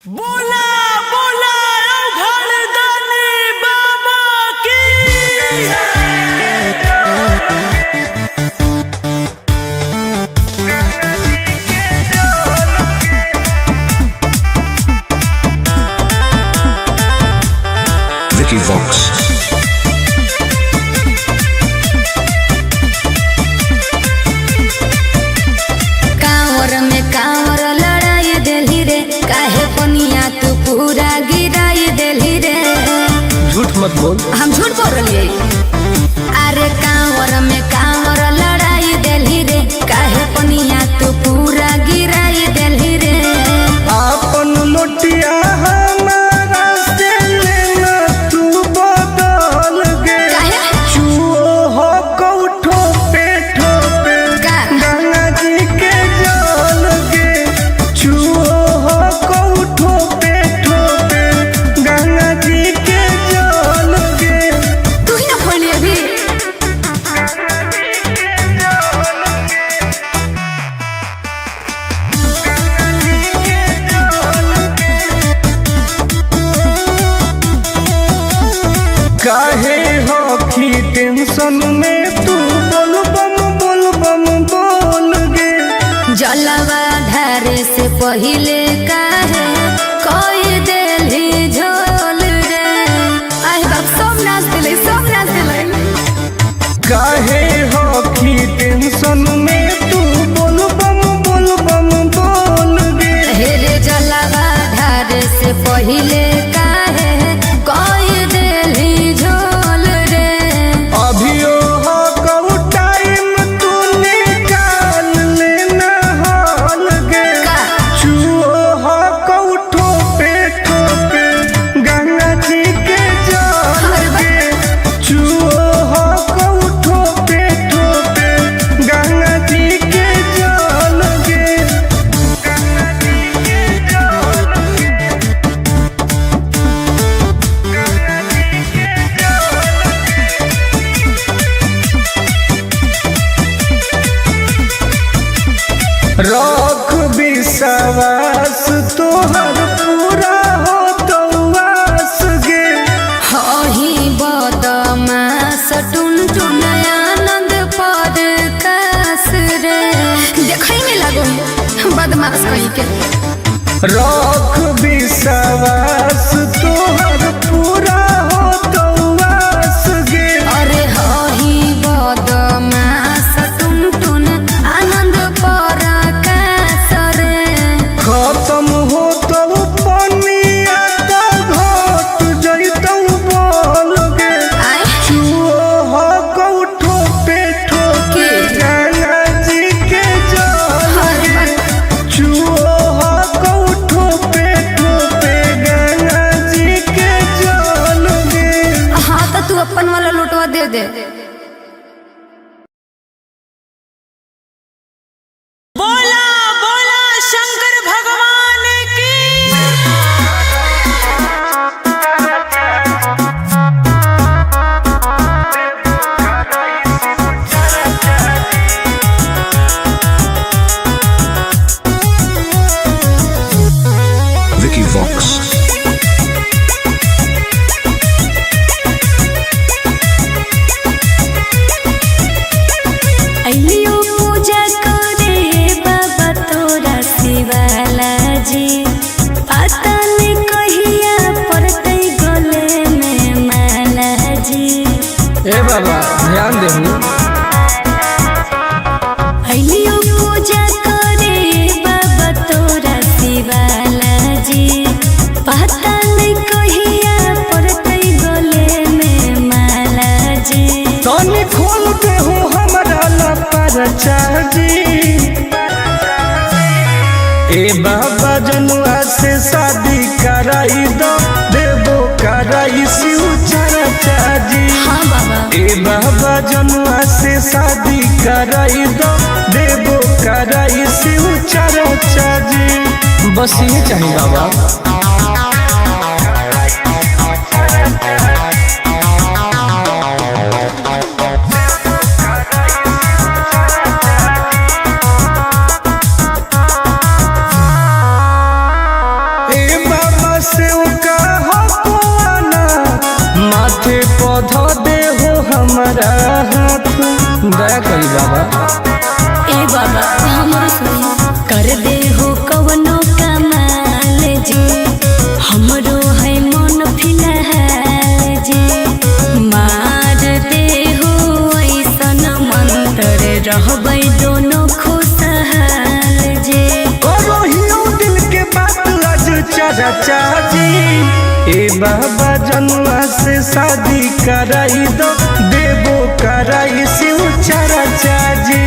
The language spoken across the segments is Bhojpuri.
बोला बोला घरदानी बाबा की Vicky Vox. कांवर में कांवर लड़ाई देली रे, काहे पनिया तू पूरा गिराई देली रे। झूठ मत बोल। हम झूठ बोल रही। अरे कांवर में कांवर लड़ाई देली रे, काहे पनिया तू पूरा गिराई देली रे। आपन लोटिया हमारा से लेना तू बदल गे। काहे? चुओ हो कौठो पे ठोपे का? गंगा जी के जल गे। चुओ हो कौठो पे ठोपे गंगा जी के जल गे। तू ही ना खोली अभी। काहे हो की टेंशन में तू बोल बम बोल गे। जलवा धारे से पहिले काहे कोई देली झोल रे। आई बाप सब नाच दिले, सब नाच दिले। काहे हो की टेंशन में तू बोल बम बोल गे। हेरे जलवा धारे से पहिले काहे कोई देली झोल रे। अभियो हो कऊ टाइम तू निकाल लेना हाल गे। का? चुओ हो कऊ ठोपे ठोपे गंगा जी के जल गे। चुओ हो कऊ ठोपे ठोपे गंगा जी के जल गे। गंगा जी के जल गे। रख विश्वास तोहर पूरा हो तो वास गे। हही बदमाश टुन टुन आनंद पर कास रे। देखै में लागो बदमाश कहीं के। रख विश्वास तोहर पूरा हो तो वास गे। अरे हही बदमाश टुन टुन आनंद पर कास रे। खत्म हो तो पनिया तो घट जैतौ बोल गे। आय चुओ हो कौठो पे ठोके गंगा जी के जल गे। चुओ हो कौठो पे ठोके गंगा जी के जल गे। हाँ तो तू अपन वाला लुटवा दे दे। बोला बोला शंकर भगवान की। Vicky Vox. अइलियो पूजा करे बाबा तोरा शिवाला जी। पता नहीं कहिया पड़तै गले में माला जी। ए बाबा ध्यान देहु। अइलियो पूजा करे बाबा तोरा शिवाला जी। पता नहीं कहिया पड़तै गले में माला जी। तनी खोल दे हो हमरा लपरचा जी। ए बाबा जनुआ से शादी कराई दो, देबो कराई शिव चर्चा जी। हाँ बाबा। ए बाबा जनुआ से शादी कराई दो, देबो कराई शिव चर्चा जी। बस ये चाहिए बाबा। ए दे हो कवनो कमाल जी हमरो है मन फिलहाल जी मार दे हो ऐसन मंत्र रहबै दोनों खुशहाल जी करो हियो दिल के बात आज चाचा चाची ए बाबा जनुआ से शादी कराई दो देवो कराई शिव चाचा चाची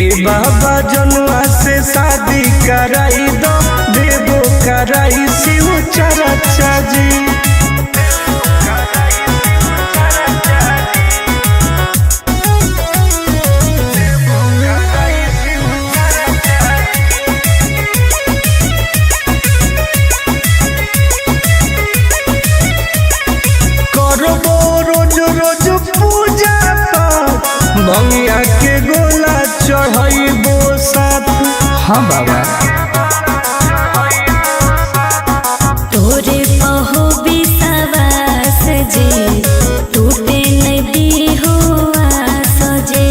ए बाबा जनुआ से शादी कराई दो देवो कराई शिव चाचा चाची भंगिया के गोला चढ़ाइबो साथ। हाँ बाबा तोरे पहो विश्वास जी टूटे नहीं हो आस जी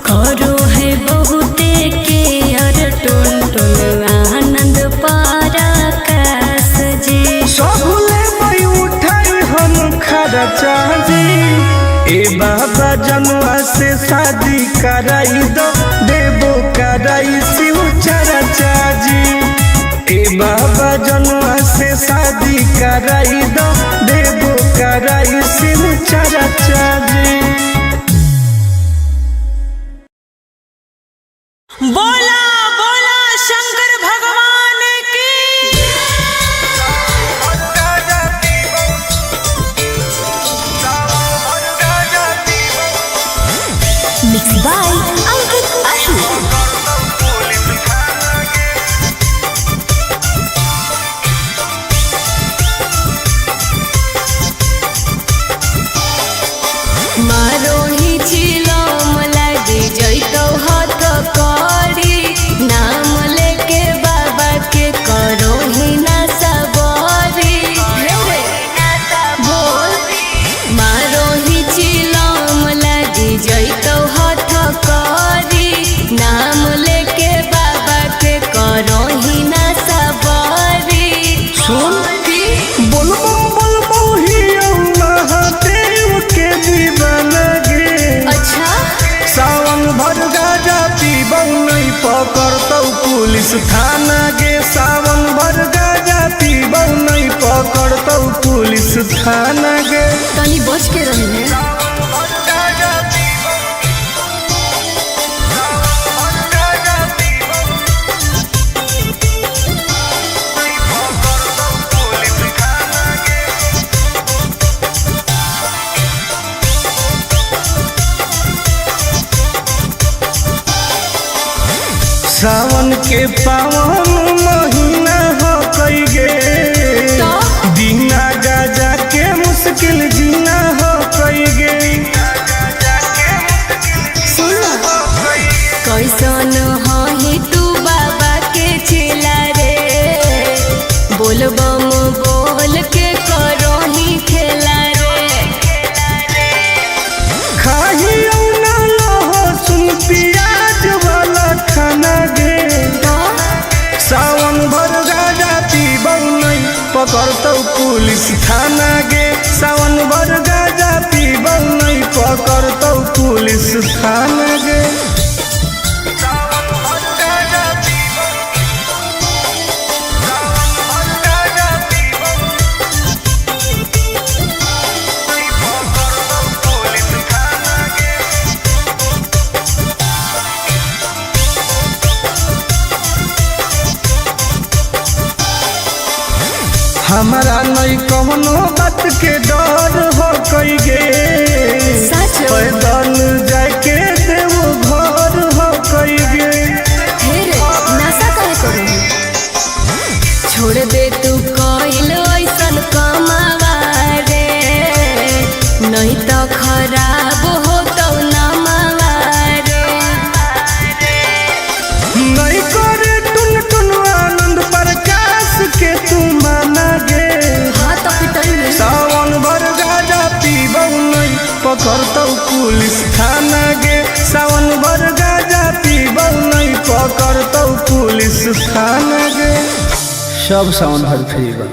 करो है बहुते के अर टुन टुन आनंद पराकाश जी सबले मई उठाई हम खर्चा जी ए बाबा जनुआ से शादी कराई दो देवो कराई शिव चाचा जी ए बाबा जनुआ से शादी कराई दो देवो कराई शिव चाचा जी। बोला बोला शंकर भगवान की। Mixed by Ankit Ashu. मारो ही चिलम लागे जैतो हाथ करी नाम लेके बाबा के करो ही ना सबरी बोल मारो ही चिलम लागे जैतो हाथ करी नाम लेके बाबा के करो ही ना सबरी सुन बोलबो हियो महादेव के दीवाना गे अच्छा सावन भर गाजा पीबौ नहीं पकड़तौ पुलिस थाना गे सावन भर गाजा पीबौ नहीं पकड़तौ पुलिस थाना गे तनी बच के रही है सावन के पावन महीना हो कई गे बिना गाजा के मुश्किल जीना हो कई गे कैसन ही तू बाबा के चेला रे बोलबम बोल के करो ही खेला रे खाही ना लहो सुन प्याज वाला खाना गे सावन भर गाजा पीबौ नहीं पकड़तौ पुलिस थाना गे सावन भर गाजा पीबौ नहीं पकड़तौ पुलिस थाना गे हमारा नहीं कौनो बात के डर हो कई गे सच पैदल जाके देवो घर हो कई गे नशा काहे करू छोड़ दे तू कइल ऐसन कमावा रे नहीं तो खराब हो तो नमावा रे नहीं करे टुन टुन आनंद प्रकाश के तू माना गे हाँ तो पिटाई सावन भर गाजा पीबौ नहीं पकड़तौ पुलिस थाना गे स्थान गे सब साउंड भर फ्री बा।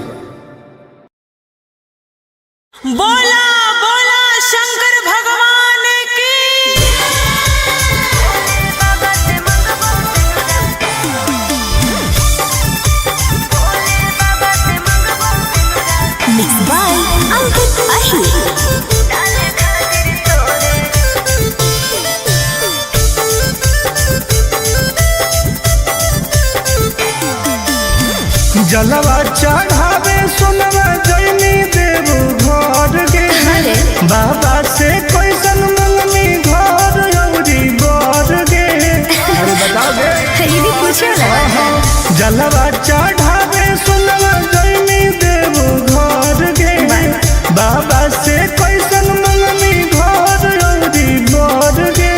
बोला बोला शंकर भगवान की। Mixed by Ankit Ahir. जलवा चढ़ावे सुनवा जैनी देव घर गे बाबा से कैसन मंगनी घर औरी बर गे। अरे बताओ गे ये भी पूछे वाला जलवा चढ़ावे सुनवा जैनी देव घर गे बाबा से कैसन मंगनी घर औरी बर गे।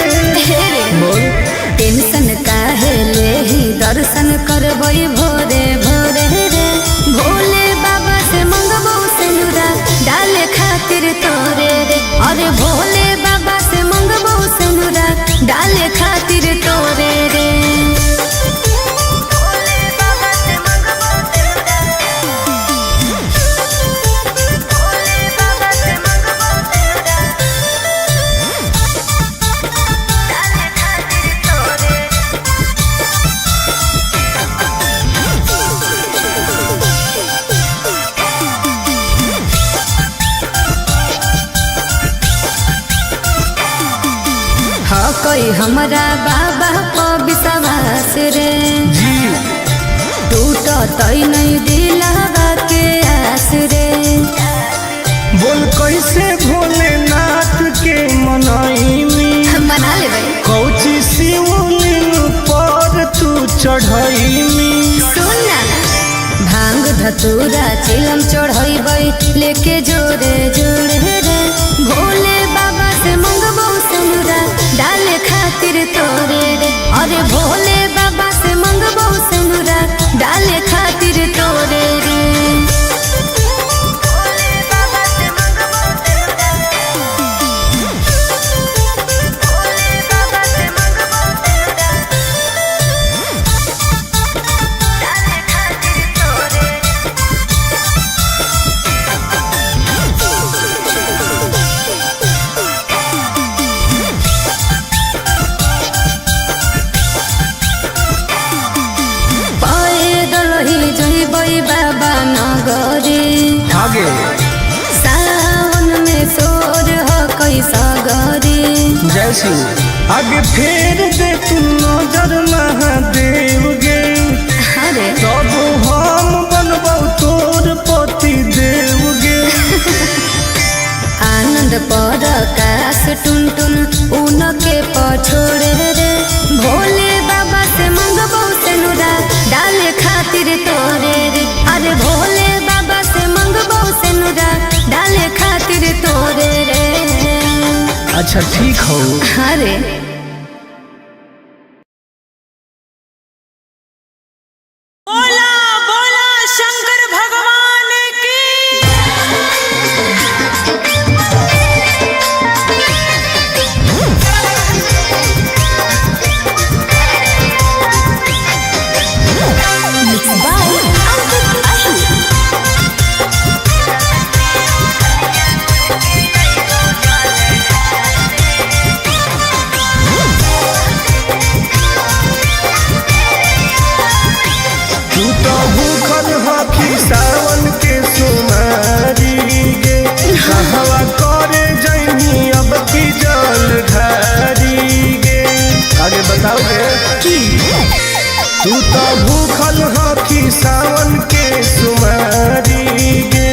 टेंशन काहे लेही दर्शन करबई भोरे भोरे रे भोले बाबा से मंगबो सिनुरा डाले खातिर तोरे रे। अरे भोले बाबा से मंगबो सिनुरा डाले खातिर तोरे रे। हाँ कोई हमरा बाबा को विश्वास रे जी टूट तई नहीं दिलावा के आस रे। बोल कैसे भोलेनाथ के मनईमी मना ले भाई कौची शिवलिंग पर तू चढ़ईमी। सुन ना भांग धतूरा चिलम चढ़ई लेके जोरे जोरे रे भोले बाबा से मंगबो सिनुरा डाले खातिर तोरे रे। अरे भोले बाबा से मंगबो सिनुरा डाले खातिर तोरे रे। बाबा नगरी आगे सावन में सोर हो कोई सागरी। जय सिंह आगे फेर दे तू नजर महादेव गे अरे तब हम बनबौ तोर पति देव गे। आनंद पर काश टुन टुन उनके पछोड़े रे भोले बाबा से मंगबो सिनुरा डाले खातिर तोरे रे। अरे भोले बाबा से मंगबो सिनुरा डाले खातिर तोरे रे। अच्छा ठीक हो। अरे बोला बोला शंकर भगवान की। Mixed by Ankit Ahir. तू तो भूखल हकी सावन के सुमारी गे कहवा करे जैनी अब की जल ढारी गे। आगे बताओ गे तू तो भूखल हकी सावन के सुमारी गे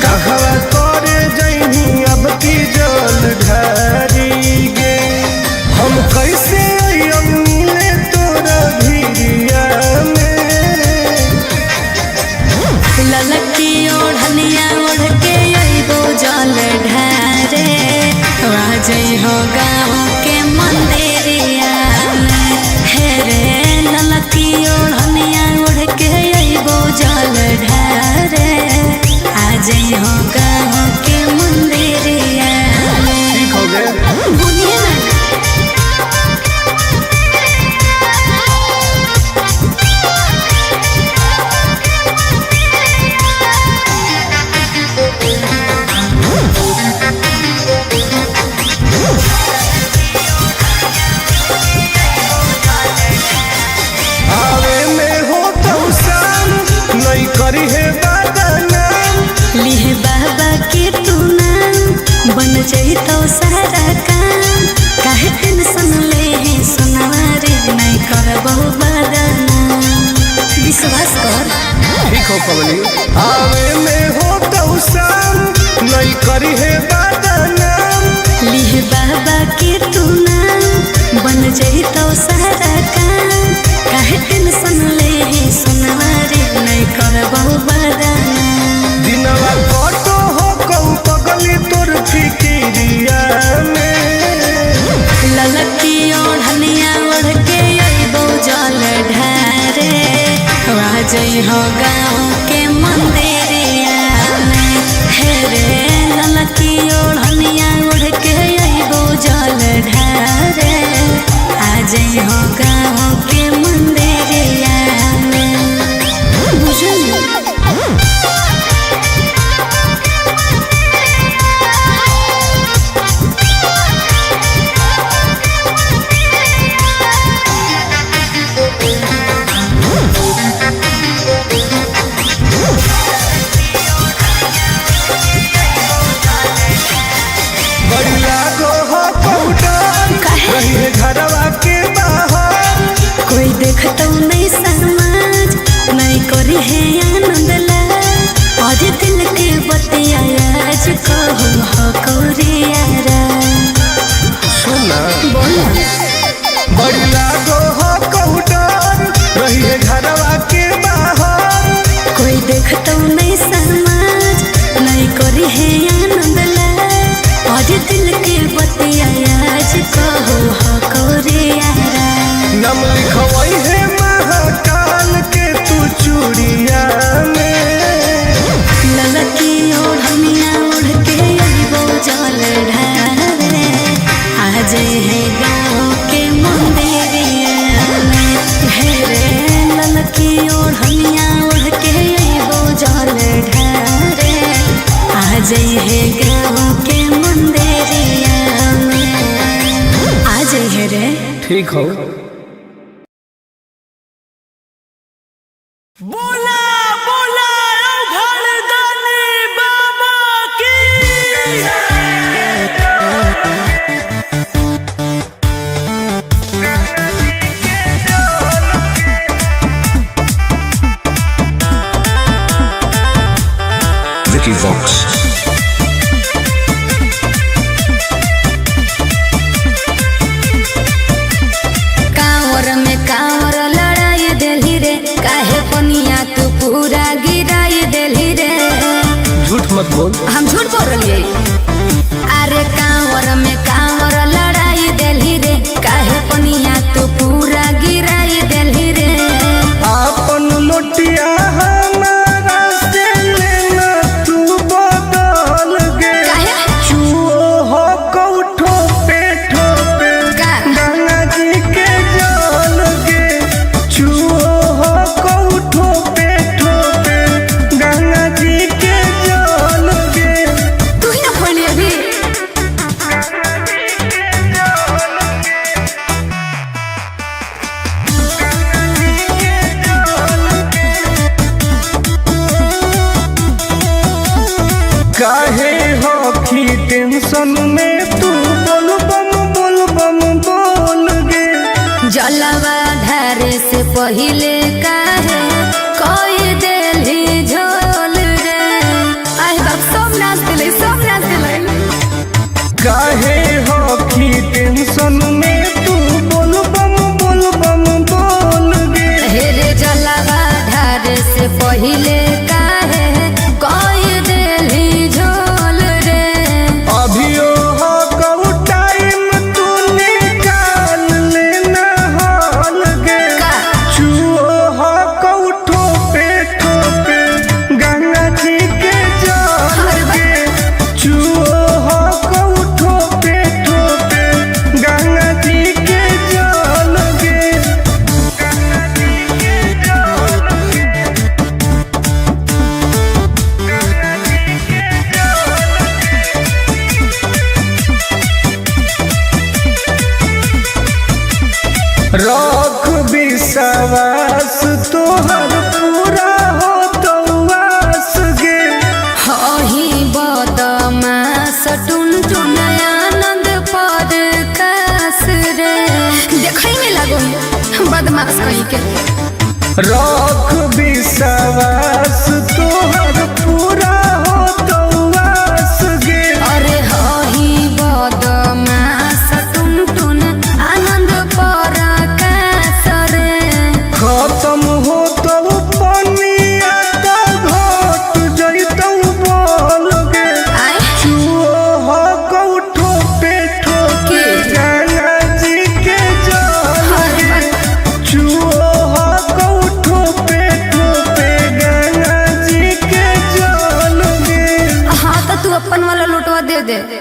कहवा करे जैनी अब की जल ढारी गे। हम कैसे मिले तोरा भिरिया में ललकी ओढ़निया ओढ़ के अइबो जल ढारे आ जई हो गाँव के मंदिरिया में। हे रे ललकी ओढ़निया ओढ़ के अइबो जल ढारे आ जई हो गाँव के मंदिरिया में। ठीक हो गए। हो पगली। आवे में हो तो शाम नहीं करी है बदनाम। लिह बाबा के तू नाम बन जाई तो सारा काम। काहे टेंशन ले सुनवारे नहीं करबो बदनाम। दिनवा कटो हो कहू पगली तोर फिकिरिया में। ललकी ओढ़निया ओढ़ के अइबो जल ढारे। वाजई हो गाँव के मंदिरिया में। हे रे ललकी ओढ़निया ओढ़ के अइबो जल ढारे। आजई हो गाँव के मंदिरिया में। बुझलिए बड़ी लागो हो पौडर रही है घरवा के बाहर। कोई देखतो नहीं समाज नहीं करी है आनंद ला। आज दिल के बतिया आज कहू हो कोरियारा। सुना बोला बड़ी लागो हो पौडर रही है घरवा के बाहर। कोई देखतो नहीं समाज नहीं करी है आनंद ला। आज दिल के बतिया आज कहू हो कोरियारा। नम लिखवई है महाकाल के तू चूड़िया में। ललकी ओढ़निया ओढ़ के अइबो जल ढारे। आज है गाँव के मंदिरिया में। हे रे ललकी ओढ़निया ओढ़ के अइबो जल ढारे। आज है गाँव के मंदिरिया में। आज है रे ठीक हो। बोला बोला घरदानी बाबा की। Vicky Vox. कांवर में कांवर लड़ाई देली रे। काहे पनिया तू पूरा गिराई देली रे। झूठ मत बोल। हम झूठ बोल रही। अरे कांवर में कांवर लड़ाई देली रे। काहे पनिया तू पूरा गिराई देली रे। आपन लोटिया हमारा से लेना तू बदल गे। काहे? चुओ हो कौठो पे ठोपे का? गंगा जी के जल गे। चुओ हो कौठो पे ठोपे गंगा जी के जल गे। तू ही ना खोली अभी। काहे हो की टेंशन में तू बोल बम बोल गे। जलवा धारे से पहिले काहे कोई देली झोल रे। आए बाप सब नाच दिले सब नाच दिले। काहे हो की टेंशन में तू बोल बम बोल गे। हेरे जलवा धारे से पहिले काहे कोई देली झोल रे। अभियो हो कऊ टाइम तू निकाल लेना हाल गे। का? चुओ हो कऊ ठोपे गंगा जी के जल गे। चुओ हो कऊ ठोपे गंगा जी के जल गे। रख विश्वास तोहर पूरा हो तो आस गे। हही बदमाश टुनटुन आनंद पर कास रे। देखै में लगो बदमाश कहीं के। रख विश्वास दे दे